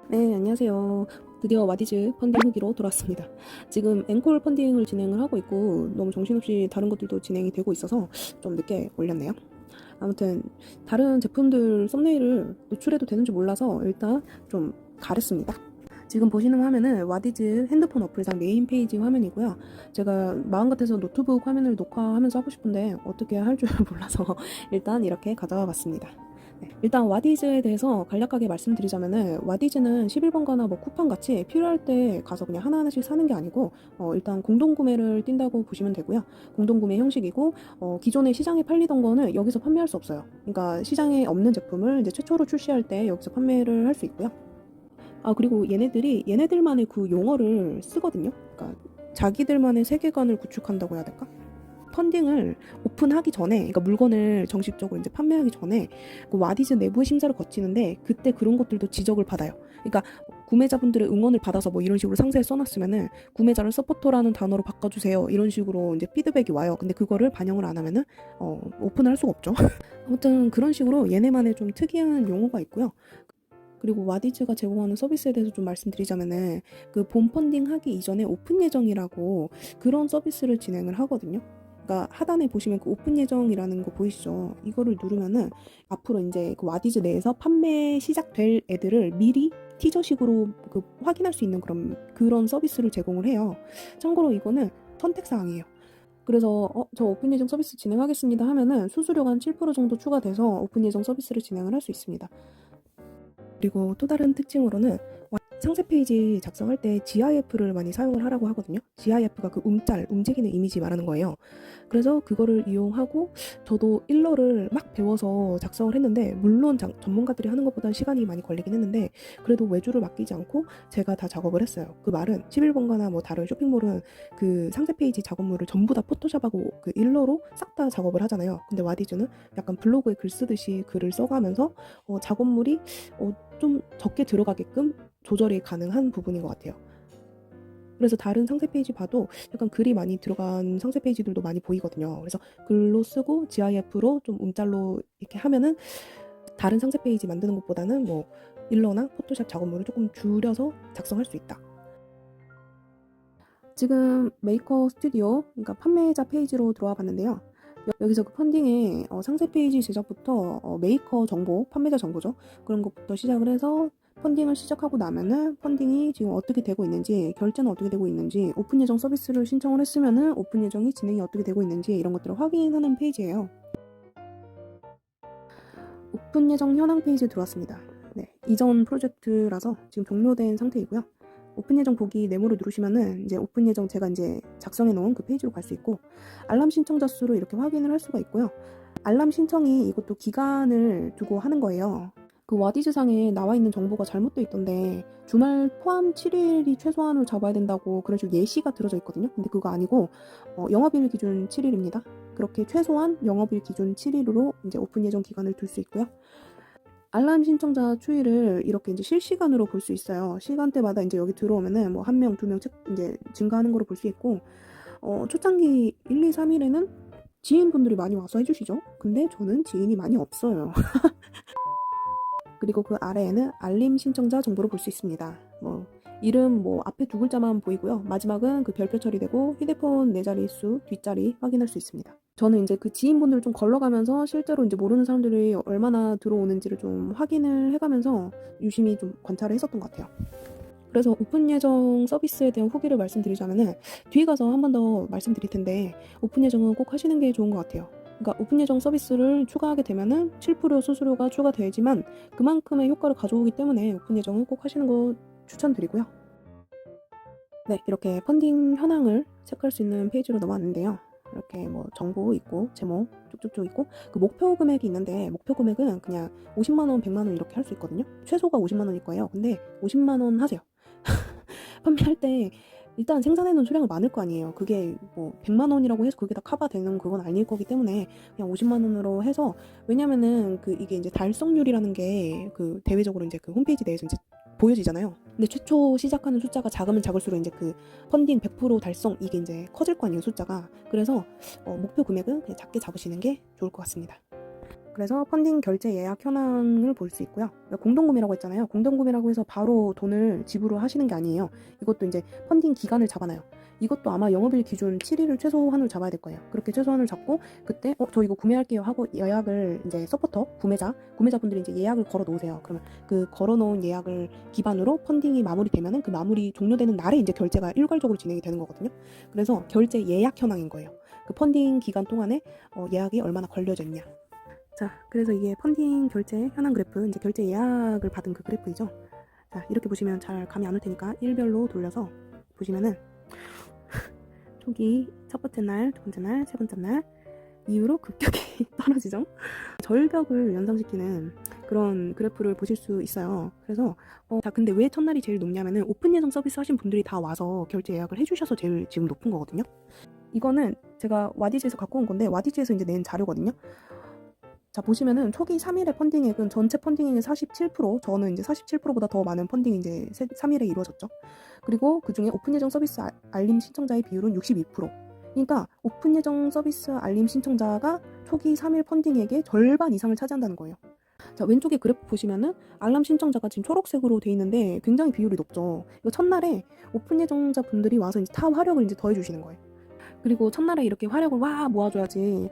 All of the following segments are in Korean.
네, 안녕하세요. 드디어 와디즈 펀딩 후기로 돌아왔습니다. 지금 앵콜 펀딩을 진행을 하고 있고 너무 정신없이 다른 것들도 진행이 되고 있어서 좀 늦게 올렸네요. 아무튼 다른 제품들 썸네일을 노출해도 되는지 몰라서 일단 좀 가렸습니다. 지금 보시는 화면은 와디즈 핸드폰 어플상 메인 페이지 화면이고요. 제가 마음 같아서 노트북 화면을 녹화하면서 하고 싶은데 어떻게 할 줄 몰라서 일단 이렇게 가져와 봤습니다. 네, 일단 와디즈에 대해서 간략하게 말씀드리자면은 와디즈는 11번가나 뭐 쿠팡 같이 필요할 때 가서 그냥 하나하나씩 사는 게 아니고 일단 공동구매를 띈다고 보시면 되고요. 공동구매 형식이고 기존에 시장에 팔리던 거는 여기서 판매할 수 없어요. 그러니까 시장에 없는 제품을 이제 최초로 출시할 때 여기서 판매를 할 수 있고요. 아, 그리고 얘네들이 얘네들만의 그 용어를 쓰거든요. 그러니까 자기들만의 세계관을 구축한다고 해야 될까? 펀딩을 오픈하기 전에, 그러니까 물건을 정식적으로 이제 판매하기 전에 그 와디즈 내부 심사를 거치는데 그때 그런 것들도 지적을 받아요. 그러니까 구매자분들의 응원을 받아서 뭐 이런 식으로 상세에 써놨으면은 구매자를 서포터라는 단어로 바꿔주세요. 이런 식으로 이제 피드백이 와요. 근데 그거를 반영을 안 하면은 오픈을 할 수가 없죠. 아무튼 그런 식으로 얘네만의 좀 특이한 용어가 있고요. 그리고 와디즈가 제공하는 서비스에 대해서 좀 말씀드리자면은 그 본 펀딩 하기 이전에 오픈 예정이라고 그런 서비스를 진행을 하거든요. 그러니까 하단에 보시면 그 오픈 예정이라는 거 보이시죠? 이거를 누르면은 앞으로 이제 그 와디즈 내에서 판매 시작될 애들을 미리 티저식으로 그 확인할 수 있는 그런 서비스를 제공을 해요. 참고로 이거는 선택사항이에요. 그래서 저 오픈 예정 서비스 진행하겠습니다 하면은 수수료가 한 7% 정도 추가돼서 오픈 예정 서비스를 진행을 할 수 있습니다. 그리고 또 다른 특징으로는 상세 페이지 작성할 때 GIF를 많이 사용을 하라고 하거든요. GIF가 그 움직이는 이미지 말하는 거예요. 그래서 그거를 이용하고 저도 일러를 막 배워서 작성을 했는데 물론 전문가들이 하는 것보다 시간이 많이 걸리긴 했는데 그래도 외주를 맡기지 않고 제가 다 작업을 했어요. 그 말은 11번가나 뭐 다른 쇼핑몰은 그 상세 페이지 작업물을 전부 다 포토샵하고 그 일러로 싹 다 작업을 하잖아요. 근데 와디즈는 약간 블로그에 글 쓰듯이 글을 써가면서 작업물이 좀 적게 들어가게끔 조절이 가능한 부분인 것 같아요. 그래서 다른 상세 페이지 봐도 약간 글이 많이 들어간 상세 페이지들도 많이 보이거든요. 그래서 글로 쓰고 GIF로 좀 움짤로 이렇게 하면은 다른 상세 페이지 만드는 것보다는 뭐 일러나 포토샵 작업물을 조금 줄여서 작성할 수 있다. 지금 메이커 스튜디오, 그러니까 판매자 페이지로 들어와 봤는데요. 여기서 그 펀딩의 상세 페이지 제작부터 메이커 정보, 판매자 정보죠. 그런 것부터 시작을 해서 펀딩을 시작하고 나면은 펀딩이 지금 어떻게 되고 있는지, 결제는 어떻게 되고 있는지, 오픈 예정 서비스를 신청을 했으면은 오픈 예정이 진행이 어떻게 되고 있는지 이런 것들을 확인하는 페이지예요. 오픈 예정 현황 페이지에 들어왔습니다. 네, 이전 프로젝트라서 지금 종료된 상태이고요. 오픈 예정 보기 네모를 누르시면은 이제 오픈 예정 제가 이제 작성해 놓은 그 페이지로 갈 수 있고 알람 신청자 수를 이렇게 확인을 할 수가 있고요. 알람 신청이 이것도 기간을 두고 하는 거예요. 그 와디즈 상에 나와 있는 정보가 잘못되어 있던데 주말 포함 7일이 최소한으로 잡아야 된다고 그런 식으로 예시가 들어져 있거든요. 근데 그거 아니고 영업일 기준 7일입니다. 그렇게 최소한 영업일 기준 7일로 이제 오픈 예정 기간을 둘 수 있고요. 알람 신청자 추이를 이렇게 이제 실시간으로 볼 수 있어요. 시간대마다 이제 여기 들어오면은 뭐 한 명, 두 명 이제 증가하는 거로 볼 수 있고, 초창기 1, 2, 3일에는 지인분들이 많이 와서 해주시죠. 근데 저는 지인이 많이 없어요. 그리고 그 아래에는 알림 신청자 정보를 볼 수 있습니다. 뭐 이름 뭐 앞에 두 글자만 보이고요. 마지막은 그 별표 처리되고 휴대폰 네 자릿수 뒷자리 확인할 수 있습니다. 저는 이제 그 지인분들을 좀 걸러가면서 실제로 이제 모르는 사람들이 얼마나 들어오는지를 좀 확인을 해가면서 유심히 좀 관찰을 했었던 것 같아요. 그래서 오픈 예정 서비스에 대한 후기를 말씀드리자면은 뒤에 가서 한 번 더 말씀드릴 텐데 오픈 예정은 꼭 하시는 게 좋은 것 같아요. 그러니까 오픈 예정 서비스를 추가하게 되면은 7% 수수료가 추가되지만 그만큼의 효과를 가져오기 때문에 오픈 예정은 꼭 하시는 거 추천드리고요. 네, 이렇게 펀딩 현황을 체크할 수 있는 페이지로 넘어왔는데요. 이렇게 뭐 정보 있고 제목 쭉쭉쭉 있고 그 목표 금액이 있는데 목표 금액은 그냥 50만 원, 100만 원 이렇게 할 수 있거든요. 최소가 50만 원일 거예요. 근데 50만 원 하세요. 판매할 때 일단 생산해 놓은 수량은 많을 거 아니에요. 그게 뭐 100만 원이라고 해서 그게 다 커버되는 그건 아닐 거기 때문에 그냥 50만 원으로 해서 왜냐면은 그 이게 이제 달성률이라는 게 그 대외적으로 이제 그 홈페이지 내에서 이제 보여지잖아요. 근데 최초 시작하는 숫자가 작으면 작을수록 이제 그 펀딩 100% 달성 이게 이제 커질 거 아니에요, 숫자가. 그래서 목표 금액은 그냥 작게 잡으시는 게 좋을 것 같습니다. 그래서 펀딩 결제 예약 현황을 볼 수 있고요. 공동구매라고 했잖아요. 공동구매라고 해서 바로 돈을 지불을 하시는 게 아니에요. 이것도 이제 펀딩 기간을 잡아놔요. 이것도 아마 영업일 기준 7일을 최소한으로 잡아야 될 거예요. 그렇게 최소한을 잡고 그때 저 이거 구매할게요 하고 예약을 이제 서포터 구매자분들이 이제 예약을 걸어 놓으세요. 그러면 그 걸어 놓은 예약을 기반으로 펀딩이 마무리되면은 그 마무리 종료되는 날에 이제 결제가 일괄적으로 진행이 되는 거거든요. 그래서 결제 예약 현황인 거예요. 그 펀딩 기간 동안에 예약이 얼마나 걸려져 있냐. 자, 그래서 이게 펀딩 결제 현황 그래프, 이제 결제 예약을 받은 그 그래프이죠. 자, 이렇게 보시면 잘 감이 안 올 테니까 일별로 돌려서 보시면은 초기 첫 번째 날, 두 번째 날, 세 번째 날 이후로 급격히 떨어지죠. 절벽을 연상시키는 그런 그래프를 보실 수 있어요. 그래서 자, 근데 왜 첫날이 제일 높냐면은 오픈 예정 서비스 하신 분들이 다 와서 결제 예약을 해주셔서 제일 지금 높은 거거든요. 이거는 제가 와디즈에서 갖고 온 건데 와디즈에서 이제 낸 자료거든요. 자, 보시면은 초기 3일의 펀딩액은 전체 펀딩액의 47%, 저는 이제 47%보다 더 많은 펀딩이 이제 3일에 이루어졌죠. 그리고 그 중에 오픈 예정 서비스 알림 신청자의 비율은 62%. 그러니까 오픈 예정 서비스 알림 신청자가 초기 3일 펀딩액의 절반 이상을 차지한다는 거예요. 자, 왼쪽에 그래프 보시면은 알람 신청자가 지금 초록색으로 돼 있는데 굉장히 비율이 높죠. 이거 첫날에 오픈 예정자 분들이 와서 이제 타 화력을 이제 더해 주시는 거예요. 그리고 첫날에 이렇게 화력을 와 모아줘야지.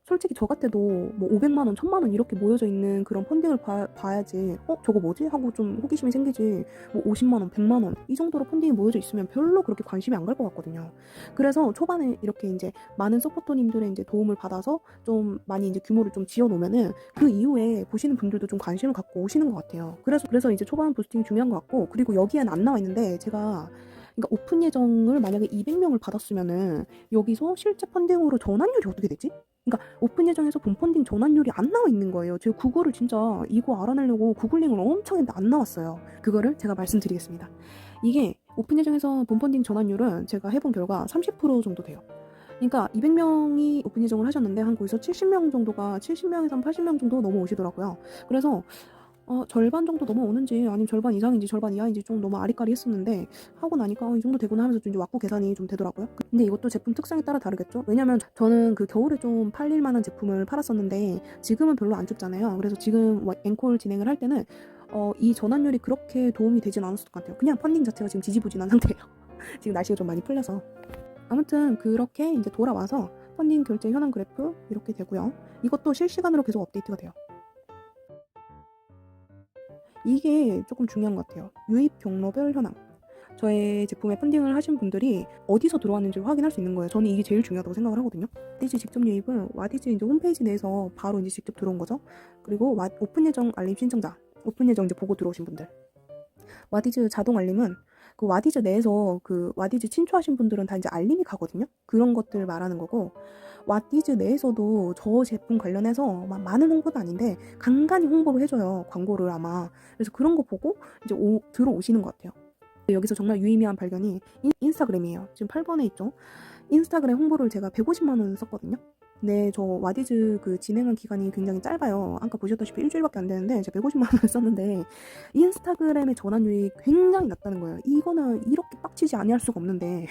솔직히 저 같아도 뭐 500만 원, 1000만 원 이렇게 모여져 있는 그런 펀딩을 봐야지 저거 뭐지? 하고 좀 호기심이 생기지. 뭐 50만 원, 100만 원 이 정도로 펀딩이 모여져 있으면 별로 그렇게 관심이 안 갈 것 같거든요. 그래서 초반에 이렇게 이제 많은 서포터님들의 이제 도움을 받아서 좀 많이 이제 규모를 좀 지어 놓으면은 그 이후에 보시는 분들도 좀 관심을 갖고 오시는 것 같아요. 그래서 이제 초반 부스팅이 중요한 것 같고, 그리고 여기에는 안 나와 있는데 제가 그러니까 오픈 예정을 만약에 200명을 받았으면은 여기서 실제 펀딩으로 전환율이 어떻게 되지? 그러니까 오픈 예정에서 본 펀딩 전환율이 안 나와 있는 거예요. 제가 구글을 진짜 이거 알아내려고 구글링을 엄청 했는데 안 나왔어요. 그거를 제가 말씀드리겠습니다. 이게 오픈 예정에서 본 펀딩 전환율은 제가 해본 결과 30% 정도 돼요. 그러니까 200명이 오픈 예정을 하셨는데 한 거기서 70명 정도가 70명에서 80명 정도 넘어오시더라고요. 그래서 절반 정도 넘어오는지 아니면 절반 이상인지 절반 이하인지 좀 너무 아리까리 했었는데 하고 나니까 이 정도 되구나 하면서 좀 이제 왁구 계산이 좀 되더라고요. 근데 이것도 제품 특성에 따라 다르겠죠. 왜냐면 저는 그 겨울에 좀 팔릴 만한 제품을 팔았었는데 지금은 별로 안 춥잖아요. 그래서 지금 앵콜 진행을 할 때는 이 전환율이 그렇게 도움이 되진 않았을 것 같아요. 그냥 펀딩 자체가 지금 지지부진한 상태예요. 지금 날씨가 좀 많이 풀려서. 아무튼 그렇게 이제 돌아와서 펀딩 결제 현황 그래프 이렇게 되고요. 이것도 실시간으로 계속 업데이트가 돼요. 이게 조금 중요한 것 같아요. 유입 경로별 현황. 저의 제품에 펀딩을 하신 분들이 어디서 들어왔는지를 확인할 수 있는 거예요. 저는 이게 제일 중요하다고 생각을 하거든요. 와디즈 직접 유입은 와디즈 이제 홈페이지 내에서 바로 이제 직접 들어온 거죠. 그리고 오픈 예정 알림 신청자, 오픈 예정 이제 보고 들어오신 분들. 와디즈 자동 알림은 그 와디즈 내에서 그 와디즈 친추하신 분들은 다 이제 알림이 가거든요. 그런 것들 말하는 거고, 와디즈 내에서도 저 제품 관련해서 막 많은 홍보도 아닌데 간간히 홍보를 해줘요. 광고를 아마. 그래서 그런 거 보고 이제 들어오시는 것 같아요. 여기서 정말 유의미한 발견이 인스타그램이에요. 지금 8번에 있죠. 인스타그램 홍보를 제가 150만 원 썼거든요. 네, 저 와디즈 그 진행한 기간이 굉장히 짧아요. 아까 보셨다시피 일주일밖에 안 되는데 제가 150만 원을 썼는데 인스타그램의 전환율이 굉장히 낮다는 거예요. 이거는 이렇게 빡치지 아니할 수가 없는데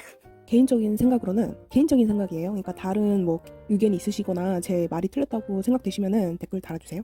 개인적인 생각이에요. 그러니까 다른 뭐 의견이 있으시거나 제 말이 틀렸다고 생각되시면은 댓글 달아주세요.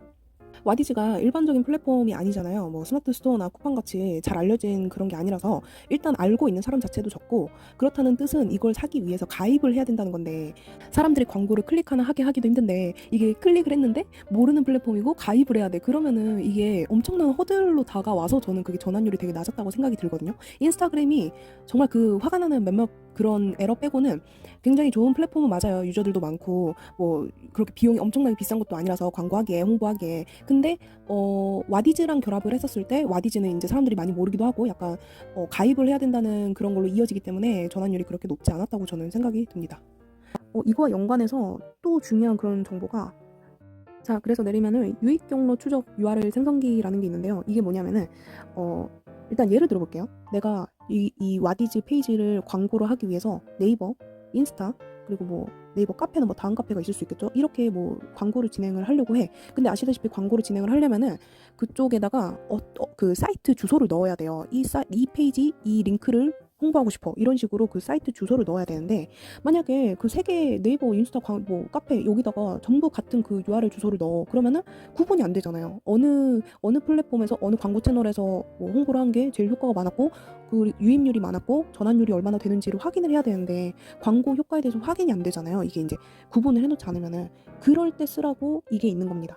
와디즈가 일반적인 플랫폼이 아니잖아요. 뭐 스마트 스토어나 쿠팡같이 잘 알려진 그런 게 아니라서 일단 알고 있는 사람 자체도 적고, 그렇다는 뜻은 이걸 사기 위해서 가입을 해야 된다는 건데 사람들이 광고를 클릭 하나 하기도 힘든데 이게 클릭을 했는데 모르는 플랫폼이고 가입을 해야 돼. 그러면은 이게 엄청난 허들로 다가와서 저는 그게 전환율이 되게 낮았다고 생각이 들거든요. 인스타그램이 정말 그 화가 나는 몇몇 그런 에러 빼고는 굉장히 좋은 플랫폼은 맞아요. 유저들도 많고 뭐 그렇게 비용이 엄청나게 비싼 것도 아니라서 광고하기에 홍보하기에. 근데 와디즈랑 결합을 했었을 때 와디즈는 이제 사람들이 많이 모르기도 하고 약간 가입을 해야 된다는 그런 걸로 이어지기 때문에 전환율이 그렇게 높지 않았다고 저는 생각이 듭니다. 이거와 연관해서 또 중요한 그런 정보가, 자, 그래서 내리면은 유입 경로 추적 URL 생성기라는 게 있는데요. 이게 뭐냐면은 일단 예를 들어볼게요. 내가 이 와디즈 페이지를 광고를 하기 위해서 네이버, 인스타, 그리고 뭐 네이버 카페는 뭐 다음 카페가 있을 수 있겠죠. 이렇게 뭐 광고를 진행을 하려고 해. 근데 아시다시피 광고를 진행을 하려면은 그쪽에다가 그 사이트 주소를 넣어야 돼요. 이 페이지 이 링크를 홍보하고 싶어 이런 식으로 그 사이트 주소를 넣어야 되는데, 만약에 그 세 개 네이버, 인스타, 뭐 카페 여기다가 전부 같은 그 URL 주소를 넣어, 그러면은 구분이 안 되잖아요. 어느 플랫폼에서 어느 광고 채널에서 뭐 홍보를 한 게 제일 효과가 많았고, 그 유입률이 많았고 전환율이 얼마나 되는지를 확인을 해야 되는데, 광고 효과에 대해서 확인이 안 되잖아요. 이게 이제 구분을 해놓지 않으면은. 그럴 때 쓰라고 이게 있는 겁니다.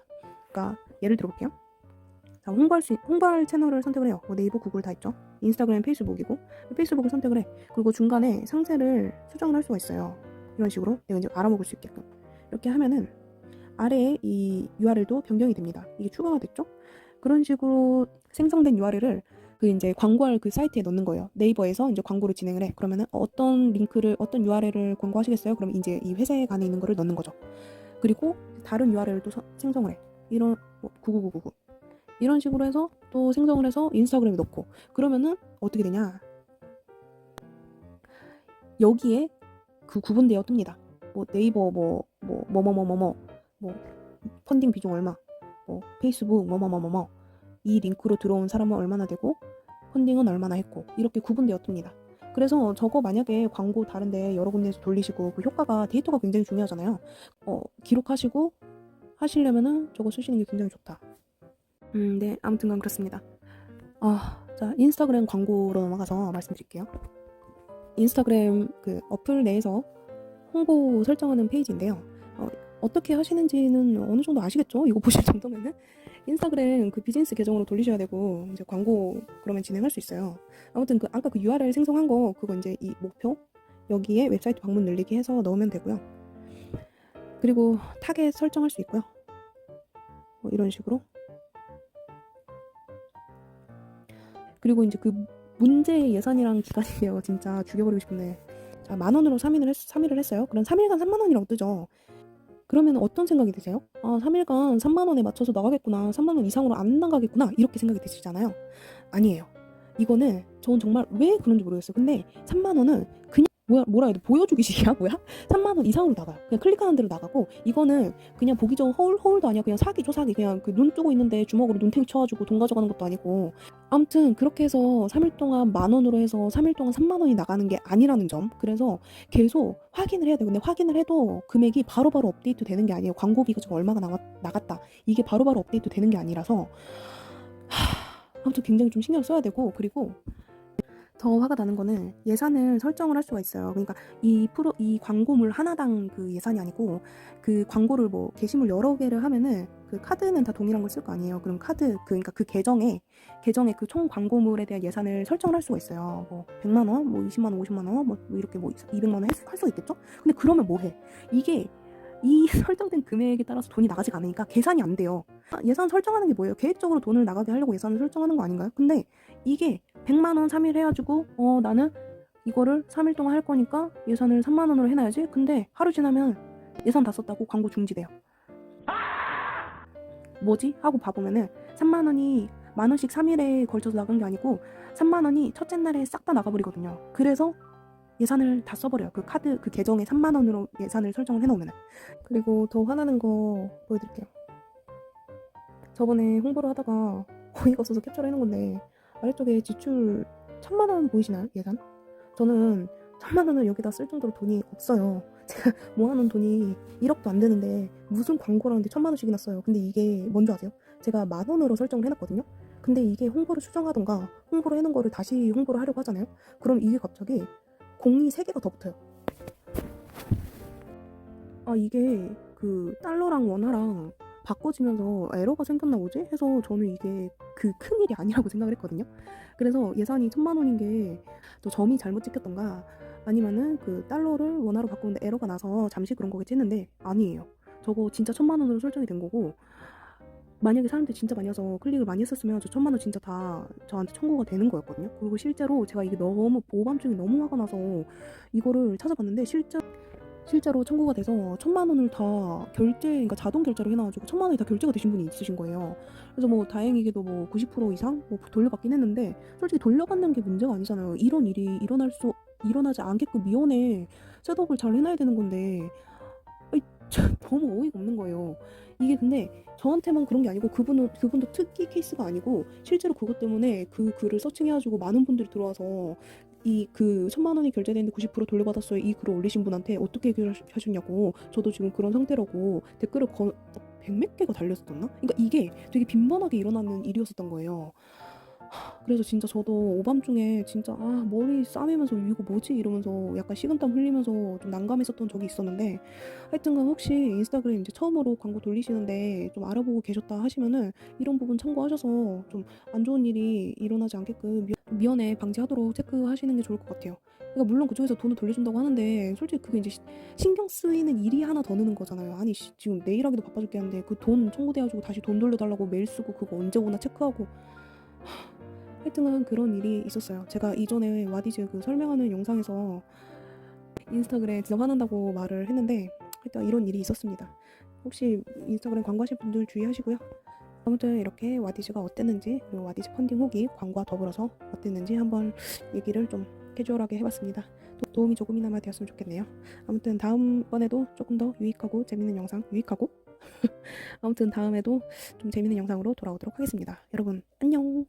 그러니까 예를 들어볼게요. 자, 홍보할 채널을 선택을 해요. 뭐 네이버, 구글 다 있죠. 인스타그램, 페이스북이고, 페이스북을 선택을 해. 그리고 중간에 상세를 수정을 할 수가 있어요. 이런 식으로 내가 이제 알아먹을 수 있게끔. 이렇게 하면은 아래에 이 URL도 변경이 됩니다. 이게 추가가 됐죠? 그런 식으로 생성된 URL을 그 이제 광고할 그 사이트에 넣는 거예요. 네이버에서 이제 광고를 진행을 해. 그러면은 어떤 링크를, 어떤 URL을 광고하시겠어요? 그럼 이제 이 회색 안에 있는 거를 넣는 거죠. 그리고 다른 URL도 생성을 해. 이런 99999 이런 식으로 해서 또 생성을 해서 인스타그램에 넣고, 그러면은 어떻게 되냐, 여기에 그 구분되어 뜹니다. 뭐 네이버 뭐뭐뭐뭐뭐 뭐 펀딩 비중 얼마, 뭐 페이스북 뭐뭐뭐뭐뭐 이 링크로 들어온 사람은 얼마나 되고 펀딩은 얼마나 했고, 이렇게 구분되어 뜹니다. 그래서 저거 만약에 광고 다른데 여러 군데에서 돌리시고 그 효과가, 데이터가 굉장히 중요하잖아요. 기록하시고 하시려면은 저거 쓰시는 게 굉장히 좋다. 네, 아무튼간 그렇습니다. 자, 인스타그램 광고로 넘어가서 말씀드릴게요. 인스타그램 그 어플 내에서 홍보 설정하는 페이지인데요. 어떻게 하시는지는 어느 정도 아시겠죠? 이거 보실 정도면은. 인스타그램 그 비즈니스 계정으로 돌리셔야 되고, 이제 광고 그러면 진행할 수 있어요. 아무튼 그 아까 그 URL 생성한 거, 그거 이제 이 목표 여기에 웹사이트 방문 늘리기 해서 넣으면 되고요. 그리고 타겟 설정할 수 있고요. 이런 식으로. 그리고 이제 그 문제 예산이랑 기간이에요. 진짜 죽여버리고 싶네. 자, 10,000원으로 3일을 했어요. 그럼 3일간 30,000원이라고 뜨죠. 그러면 어떤 생각이 드세요? 3일간 30,000원에 맞춰서 나가겠구나, 30,000원 이상으로 안 나가겠구나, 이렇게 생각이 드시잖아요. 아니에요. 이거는 전 정말 왜 그런지 모르겠어요. 근데 30,000원은 그냥 뭐라 해야 돼? 보여주기식이야? 뭐야? 30,000원 이상으로 나가요. 그냥 클릭하는 대로 나가고, 이거는 그냥 보기 좋은 허울도 아니야. 그냥 사기죠, 사기. 그냥 그 눈 뜨고 있는데 주먹으로 눈탱이 쳐가지고 돈 가져가는 것도 아니고. 아무튼 그렇게 해서 3일 동안 10,000원으로 해서 3일 동안 30,000원이 나가는 게 아니라는 점. 그래서 계속 확인을 해야 돼요. 근데 확인을 해도 금액이 바로바로 업데이트 되는 게 아니에요. 광고비가 지금 얼마가 나갔다, 이게 바로바로 업데이트 되는 게 아니라서 아무튼 굉장히 좀 신경 써야 되고, 그리고 더 화가 나는 거는 예산을 설정을 할 수가 있어요. 그러니까 이 광고물 하나당 그 예산이 아니고, 그 광고를 뭐 게시물 여러 개를 하면은 그 카드는 다 동일한 걸 쓸 거 아니에요. 그럼 그러니까 그 계정에 그 총 광고물에 대한 예산을 설정을 할 수가 있어요. 뭐 100만 원, 뭐 20만 원, 50만 원, 뭐 이렇게 뭐 200만 원 할 수가 있겠죠? 근데 그러면 뭐 해? 이게 이 설정된 금액에 따라서 돈이 나가지가 않으니까 계산이 안 돼요. 예산 설정하는 게 뭐예요? 계획적으로 돈을 나가게 하려고 예산을 설정하는 거 아닌가요? 근데 이게 100만 원 3일 해가지고 나는 이거를 3일 동안 할 거니까 예산을 3만 원으로 해놔야지. 근데 하루 지나면 예산 다 썼다고 광고 중지돼요. 뭐지? 하고 봐보면은 3만 원이 10,000원씩 3일에 걸쳐서 나간 게 아니고 3만 원이 첫째 날에 싹 다 나가버리거든요. 그래서 예산을 다 써버려요. 그 카드 그 계정에 3만 원으로 예산을 설정을 해놓으면. 그리고 더 화나는 거 보여드릴게요. 저번에 홍보를 하다가 어이가 없어서 캡처를 해놓은 건데, 아래쪽에 지출 1,000만 원 보이시나요? 예산? 저는 1,000만 원을 여기다 쓸 정도로 돈이 없어요. 제가 모아놓은 돈이 1억도 안 되는데 무슨 광고를 하는데 1,000만 원씩이나 써요. 근데 이게 뭔지 아세요? 제가 10,000원으로 설정을 해놨거든요. 근데 이게 홍보를 수정하던가 홍보를 해놓은 거를 다시 홍보를 하려고 하잖아요. 그럼 이게 갑자기 공이 3개가 더 붙어요. 이게 그 달러랑 원화랑 바꿔지면서 에러가 생겼나 보지? 해서 저는 이게 그 큰일이 아니라고 생각을 했거든요. 그래서 예산이 1,000만 원인 게 또 점이 잘못 찍혔던가, 아니면은 그 달러를 원화로 바꾸는데 에러가 나서 잠시 그런 거겠지 했는데 아니에요. 저거 진짜 1,000만 원으로 설정이 된 거고, 만약에 사람들이 진짜 많이 와서 클릭을 많이 했었으면 저 1,000만 원 진짜 다 저한테 청구가 되는 거였거든요. 그리고 실제로 제가 이게 너무 오밤중에 너무 화가 나서 이거를 찾아봤는데, 실제로 청구가 돼서 1,000만 원을 다 그러니까 자동 결제로 해놔가지고 1,000만 원이 다 결제가 되신 분이 있으신 거예요. 그래서 뭐 다행히도 뭐 90% 이상 뭐 돌려받긴 했는데, 솔직히 돌려받는 게 문제가 아니잖아요. 이런 일이 일어나지 않게끔 미연에 셋업을 잘 해놔야 되는 건데, 너무 어이가 없는 거예요. 이게 근데 저한테만 그런 게 아니고 그분도 특기 케이스가 아니고 실제로 그것 때문에 그 글을 서칭해가지고 많은 분들이 들어와서 이 그 1,000만 원이 결제되는데 90% 돌려받았어요. 이 글을 올리신 분한테 어떻게 하셨냐고. 저도 지금 그런 상태라고 댓글을 백몇 개가 달렸었나? 그러니까 이게 되게 빈번하게 일어나는 일이었었던 거예요. 그래서 진짜 저도 오밤중에 진짜 머리 싸매면서 이거 뭐지 이러면서 약간 식은땀 흘리면서 좀 난감했었던 적이 있었는데, 하여튼간 혹시 인스타그램 이제 처음으로 광고 돌리시는데 좀 알아보고 계셨다 하시면은 이런 부분 참고하셔서 좀 안 좋은 일이 일어나지 않게끔 미연에 방지하도록 체크하시는 게 좋을 것 같아요. 그러니까 물론 그쪽에서 돈을 돌려준다고 하는데 솔직히 그게 이제 신경 쓰이는 일이 하나 더 느는 거잖아요. 아니 지금 내일 하기도 바빠 죽겠는데 그 돈 청구돼가지고 다시 돈 돌려달라고 메일 쓰고 그거 언제 오나 체크하고. 하여튼간 그런 일이 있었어요. 제가 이전에 와디즈 그 설명하는 영상에서 인스타그램 진짜 화난다고 말을 했는데 하여튼 이런 일이 있었습니다. 혹시 인스타그램 광고하실 분들 주의하시고요. 아무튼 이렇게 와디즈가 어땠는지, 그리고 와디즈 펀딩 후기 광고와 더불어서 어땠는지 한번 얘기를 좀 캐주얼하게 해봤습니다. 도움이 조금이나마 되었으면 좋겠네요. 아무튼 다음번에도 조금 더 유익하고 재밌는 영상, 아무튼 다음에도 좀 재밌는 영상으로 돌아오도록 하겠습니다. 여러분 안녕.